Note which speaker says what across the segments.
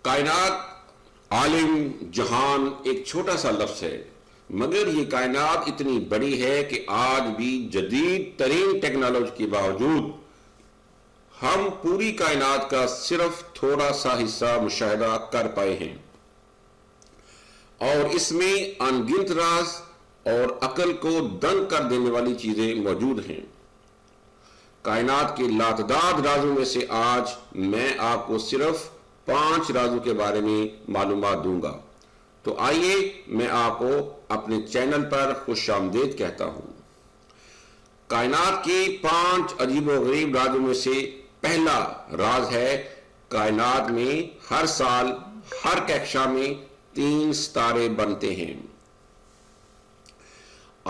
Speaker 1: کائنات، عالم، جہان ایک چھوٹا سا لفظ ہے، مگر یہ کائنات اتنی بڑی ہے کہ آج بھی جدید ترین ٹیکنالوجی کے باوجود ہم پوری کائنات کا صرف تھوڑا سا حصہ مشاہدہ کر پائے ہیں، اور اس میں ان گنت راز اور عقل کو دنگ کر دینے والی چیزیں موجود ہیں۔ کائنات کے لاتعداد رازوں میں سے آج میں آپ کو صرف 5 رازوں کے بارے میں معلومات دوں گا۔ تو آئیے میں آپ کو اپنے چینل پر خوش آمدید کہتا ہوں۔ کائنات کے 5 عجیب و غریب رازوں میں سے پہلا راز ہے، کائنات میں ہر سال ہر کہکشاں میں 3 ستارے بنتے ہیں۔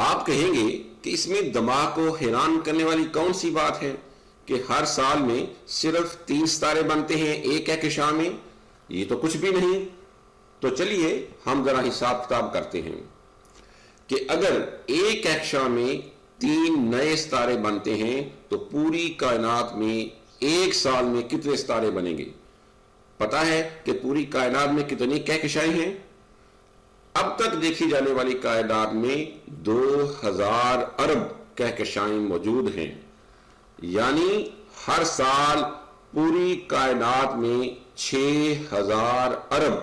Speaker 1: آپ کہیں گے کہ اس میں دماغ کو حیران کرنے والی کون سی بات ہے کہ ہر سال میں صرف 3 ستارے بنتے ہیں ایک کہکشاں میں؟ یہ تو کچھ بھی نہیں۔ تو چلیے ہم ذرا حساب کتاب کرتے ہیں کہ اگر ایک کہکشاں میں 3 نئے ستارے بنتے ہیں تو پوری کائنات میں ایک سال میں کتنے ستارے بنیں گے؟ پتا ہے کہ پوری کائنات میں کتنی کہکشائیں ہیں؟ اب تک دیکھی جانے والی کائنات میں 2000 ارب کہکشائیں موجود ہیں، یعنی ہر سال پوری کائنات میں 6000 ارب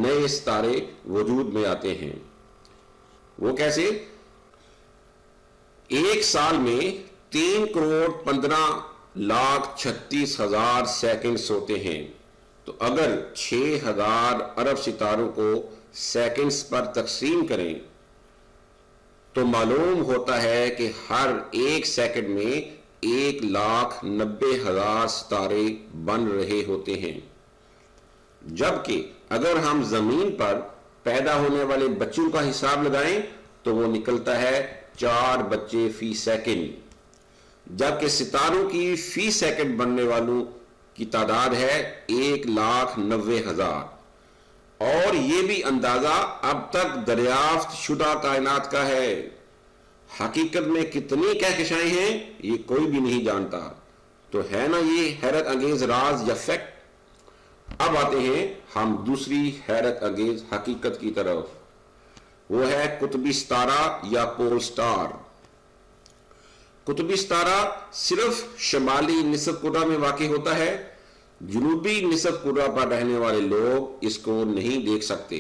Speaker 1: نئے ستارے وجود میں آتے ہیں۔ وہ کیسے؟ ایک سال میں 3,15,36,000 سیکنڈز ہوتے ہیں، تو اگر 6000 ارب ستاروں کو سیکنڈز پر تقسیم کریں تو معلوم ہوتا ہے کہ ہر ایک سیکنڈ میں 1,90,000 ستارے بن رہے ہوتے ہیں، جبکہ اگر ہم زمین پر پیدا ہونے والے بچوں کا حساب لگائیں تو وہ نکلتا ہے 4 بچے فی سیکنڈ، جبکہ ستاروں کی فی سیکنڈ بننے والوں کی تعداد ہے 1,90,000، اور یہ بھی اندازہ اب تک دریافت شدہ کائنات کا ہے۔ حقیقت میں کتنی کہکشائیں ہیں یہ کوئی بھی نہیں جانتا۔ تو ہے نا یہ حیرت انگیز راز یا فیکٹ؟ اب آتے ہیں ہم دوسری حیرت انگیز حقیقت کی طرف، وہ ہے قطبی ستارہ یا پول سٹار۔ قطبی ستارہ صرف شمالی نصف کرہ میں واقع ہوتا ہے، جنوبی نصف کرہ پر رہنے والے لوگ اس کو نہیں دیکھ سکتے۔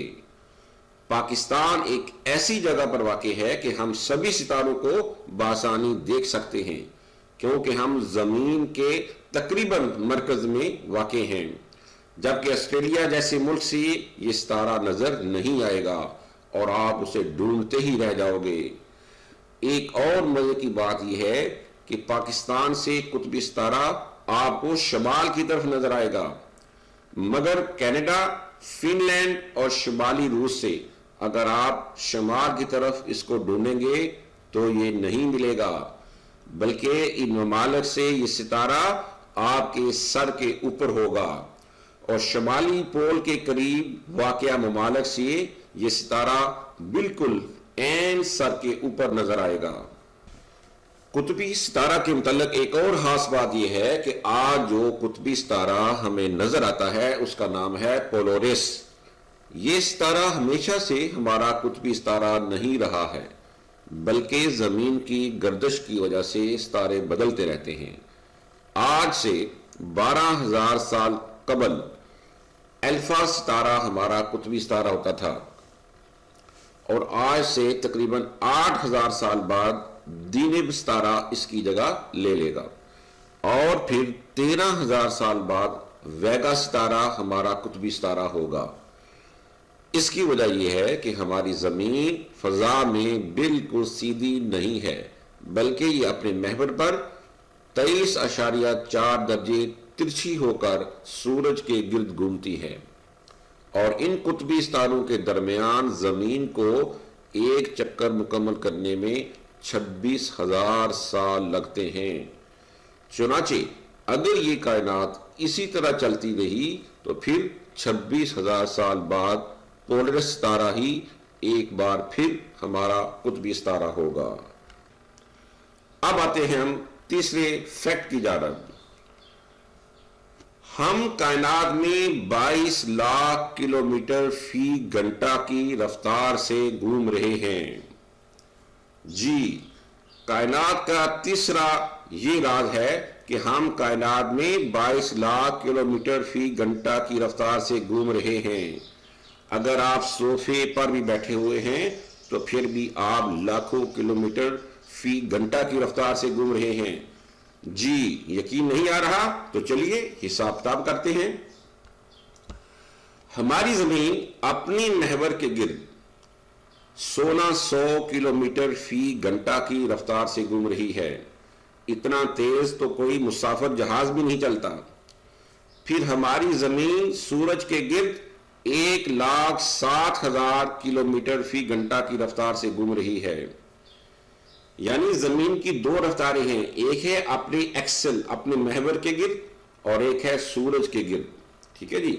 Speaker 1: پاکستان ایک ایسی جگہ پر واقع ہے کہ ہم سبھی ستاروں کو بآسانی دیکھ سکتے ہیں، کیونکہ ہم زمین کے تقریباً مرکز میں واقع ہیں، جبکہ آسٹریلیا جیسے ملک سے یہ ستارہ نظر نہیں آئے گا اور آپ اسے ڈھونڈتے ہی رہ جاؤ گے۔ ایک اور مزے کی بات یہ ہے کہ پاکستان سے قطبی ستارہ آپ کو شمال کی طرف نظر آئے گا، مگر کینیڈا، فن لینڈ اور شمالی روس سے اگر آپ شمال کی طرف اس کو ڈھونڈیں گے تو یہ نہیں ملے گا، بلکہ ان ممالک سے یہ ستارہ آپ کے سر کے اوپر ہوگا، اور شمالی پول کے قریب واقع ممالک سے یہ ستارہ بالکل عین سر کے اوپر نظر آئے گا۔ قطبی ستارہ کے متعلق ایک اور خاص بات یہ ہے کہ آج جو قطبی ستارہ ہمیں نظر آتا ہے اس کا نام ہے پولورس۔ یہ ستارہ ہمیشہ سے ہمارا قطبی ستارہ نہیں رہا ہے، بلکہ زمین کی گردش کی وجہ سے ستارے بدلتے رہتے ہیں۔ آج سے 12,000 سال قبل الفا ستارہ ہمارا قطبی ستارہ ہوتا تھا، اور آج سے تقریباً 8,000 سال بعد دینب ستارہ اس کی جگہ لے لے گا، اور پھر 13,000 سال بعد ویگا ستارہ ہمارا قطبی ستارہ ہوگا۔ اس کی وجہ یہ ہے کہ ہماری زمین فضا میں بالکل سیدھی نہیں ہے، بلکہ یہ اپنے محور پر 23.4 درجے ترچھی ہو کر سورج کے گرد گھومتی ہے، اور ان قطبی ستاروں کے درمیان زمین کو ایک چکر مکمل کرنے میں 26,000 سال لگتے ہیں۔ چنانچہ اگر یہ کائنات اسی طرح چلتی رہی تو پھر 26,000 سال بعد پولرس ستارہ ہی ایک بار پھر ہمارا قطبی ستارہ ہوگا۔ اب آتے ہیں ہم تیسرے فیکٹ کی جانب۔ ہم کائنات میں 22 لاکھ کلومیٹر فی گھنٹہ کی رفتار سے گھوم رہے ہیں۔ جی، کائنات کا تیسرا یہ راز ہے کہ ہم کائنات میں 22 لاکھ کلومیٹر فی گھنٹہ کی رفتار سے گھوم رہے ہیں۔ اگر آپ صوفے پر بھی بیٹھے ہوئے ہیں تو پھر بھی آپ لاکھوں کلومیٹر فی گھنٹہ کی رفتار سے گھوم رہے ہیں۔ جی، یقین نہیں آ رہا تو چلیے حساب کتاب کرتے ہیں۔ ہماری زمین اپنی محور کے گرد 1600 کلومیٹر فی گھنٹہ کی رفتار سے گھوم رہی ہے۔ اتنا تیز تو کوئی مسافر جہاز بھی نہیں چلتا۔ پھر ہماری زمین سورج کے گرد 1,60,000 کلومیٹر فی گھنٹہ کی رفتار سے گھوم رہی ہے۔ یعنی زمین کی دو رفتاریں ہیں، ایک ہے اپنے ایکسل اپنے محور کے گرد اور ایک ہے سورج کے گرد۔ ٹھیک ہے جی،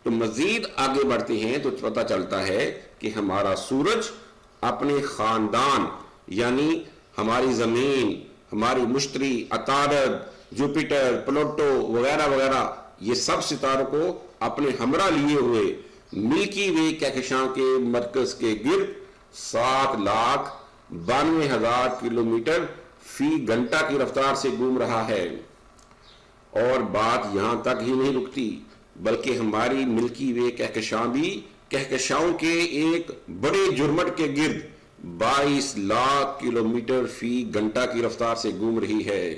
Speaker 1: تو مزید آگے بڑھتے ہیں تو پتہ چلتا ہے کہ ہمارا سورج اپنے خاندان یعنی ہماری زمین، ہماری مشتری، عطارد، جوپیٹر، پلوٹو وغیرہ وغیرہ، یہ سب ستاروں کو اپنے ہمراہ لیے ہوئے ملکی وے کہکشاں کے مرکز کے گرد 7,92,000 کلومیٹر فی گھنٹہ کی رفتار سے گھوم رہا ہے۔ اور بات یہاں تک ہی نہیں رکتی، بلکہ ہماری ملکی وے کہکشاں بھی کہکشاؤں کے ایک بڑے جرمٹ کے گرد 22 لاکھ کلومیٹر فی گھنٹہ کی رفتار سے گھوم رہی ہے۔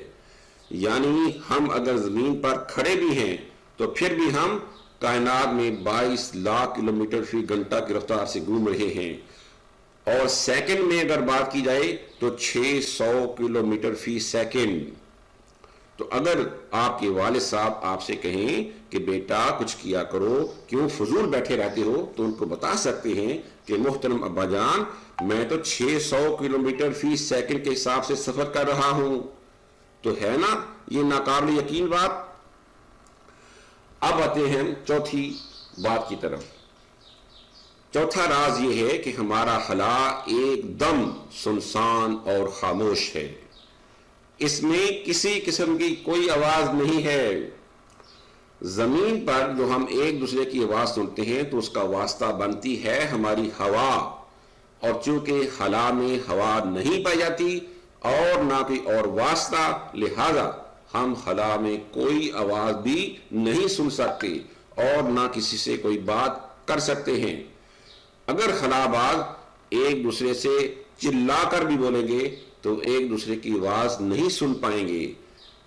Speaker 1: یعنی ہم اگر زمین پر کھڑے بھی ہیں تو پھر بھی ہم کائنات میں 22 لاکھ کلومیٹر فی گھنٹہ کی رفتار سے گھوم رہے ہیں۔ اور سیکنڈ میں اگر بات کی جائے تو 600 کلومیٹر فی سیکنڈ۔ تو اگر آپ کے والد صاحب آپ سے کہیں کہ بیٹا کچھ کیا کرو، کیوں فضول بیٹھے رہتے ہو، تو ان کو بتا سکتے ہیں کہ محترم ابا جان، میں تو 600 کلومیٹر فی سیکنڈ کے حساب سے سفر کر رہا ہوں۔ تو ہے نا یہ ناقابل یقین بات۔ اب آتے ہیں چوتھی بات کی طرف۔ چوتھا راز یہ ہے کہ ہمارا خلا ایک دم سنسان اور خاموش ہے۔ اس میں کسی قسم کی کوئی آواز نہیں ہے۔ زمین پر جو ہم ایک دوسرے کی آواز سنتے ہیں تو اس کا واسطہ بنتی ہے ہماری ہوا، اور چونکہ خلا میں ہوا نہیں پائی جاتی اور نہ کوئی اور واسطہ، لہذا ہم خلا میں کوئی آواز بھی نہیں سن سکتے اور نہ کسی سے کوئی بات کر سکتے ہیں۔ اگر خلا باز ایک دوسرے سے چلا کر بھی بولیں گے تو ایک دوسرے کی آواز نہیں سن پائیں گے۔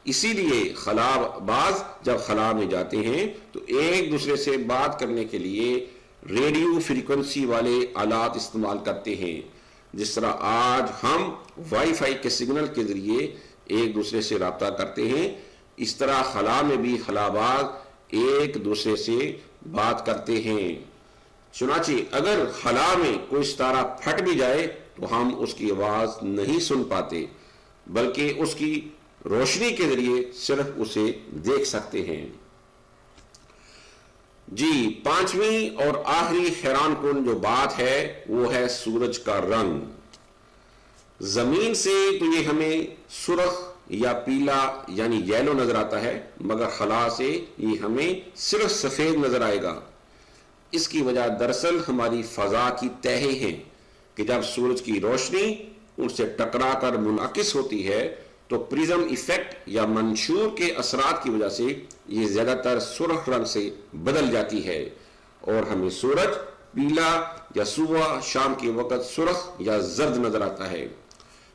Speaker 1: اسی لیے خلا باز جب خلا میں جاتے ہیں تو ایک دوسرے سے بات کرنے کے لیے ریڈیو فریکوینسی والے آلات استعمال کرتے ہیں، جس طرح آج ہم وائی فائی کے سگنل کے ذریعے ایک دوسرے سے رابطہ کرتے ہیں، اس طرح خلا میں بھی خلا باز ایک دوسرے سے بات کرتے ہیں۔ چنانچہ اگر خلا میں کوئی ستارہ پھٹ بھی جائے تو ہم اس کی آواز نہیں سن پاتے، بلکہ اس کی روشنی کے ذریعے صرف اسے دیکھ سکتے ہیں۔ جی، پانچویں اور آخری حیران کن جو بات ہے وہ ہے سورج کا رنگ۔ زمین سے تو یہ ہمیں سرخ یا پیلا یعنی یلو نظر آتا ہے، مگر خلا سے یہ ہمیں صرف سفید نظر آئے گا۔ اس کی وجہ دراصل ہماری فضا کی تہیں ہیں کہ جب سورج کی روشنی ان سے ٹکرا کر منعکس ہوتی ہے تو پرزم ایفیکٹ یا منشور کے اثرات کی وجہ سے یہ زیادہ تر سرخ رنگ سے بدل جاتی ہے اور ہمیں سورج پیلا یا صبح شام کے وقت سرخ یا زرد نظر آتا ہے۔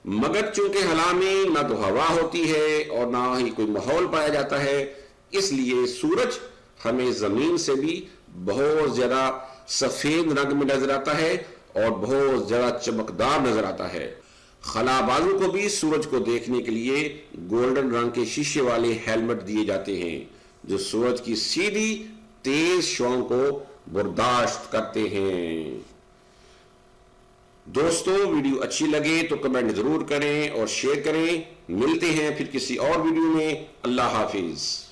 Speaker 1: مگر چونکہ خلا میں نہ تو ہوا ہوتی ہے اور نہ ہی کوئی ماحول پایا جاتا ہے، اس لیے سورج ہمیں زمین سے بھی بہت زیادہ سفید رنگ میں نظر آتا ہے اور بہت زیادہ چمکدار نظر آتا ہے۔ خلا بازوں کو بھی سورج کو دیکھنے کے لیے گولڈن رنگ کے شیشے والے ہیلمٹ دیے جاتے ہیں جو سورج کی سیدھی تیز شعاؤں کو برداشت کرتے ہیں۔ دوستو، ویڈیو اچھی لگے تو کمنٹ ضرور کریں اور شیئر کریں۔ ملتے ہیں پھر کسی اور ویڈیو میں۔ اللہ حافظ۔